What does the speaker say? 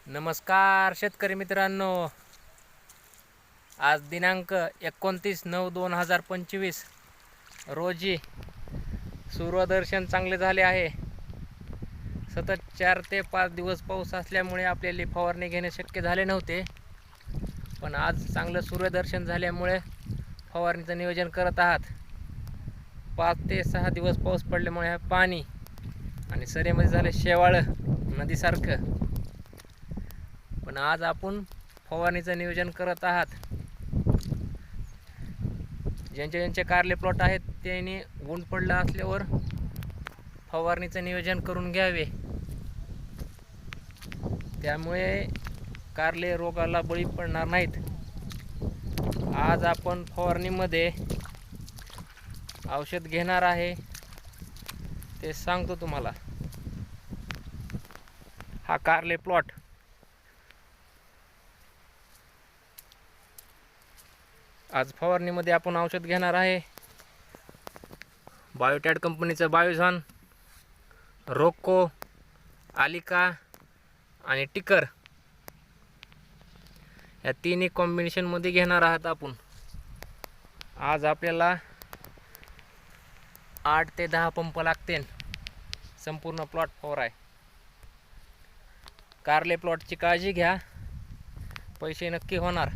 नमस्कार शेतकरी मित्रांनो, आज दिनांक 29/9/2025 रोजी सूर्यदर्शन चांगले झाले आहे. सतत 4 ते 5 दिवस पाऊस असल्यामुळे आपल्याला फवारणी घेणे शक्य झाले नव्हते, पण आज चांगलं सूर्यदर्शन झाल्यामुळे फवारणीचं नियोजन करत आहात. 5 ते 6 दिवस पाऊस पडल्यामुळे पाणी आणि सरीमध्ये झाले शेवाळं नदीसारखं. पण आज आपण फवारणीचं नियोजन करत आहात. ज्यांचे कारले प्लॉट आहेत त्यांनी ऊन पडलं असल्यावर फवारणीचं नियोजन करून घ्यावे, त्यामुळे कारले रोगाला बळी पडणार नाहीत. आज आपण फवारणीमध्ये औषध घेणार आहे ते सांगतो तुम्हाला. हा कारले प्लॉट आज फवारणीमध्ये आपण औषध घेणार आहे. बायोटॅड कंपनीचं बायोझॉन, रोको, आलिका आणि टिकर या तिन्ही कॉम्बिनेशनमध्ये घेणार आहात आपण. आज आपल्याला 8 ते 10 पंप लागतील. संपूर्ण प्लॉट फवार आहे. कारले प्लॉटची काळजी घ्या, पैसे नक्की होणार.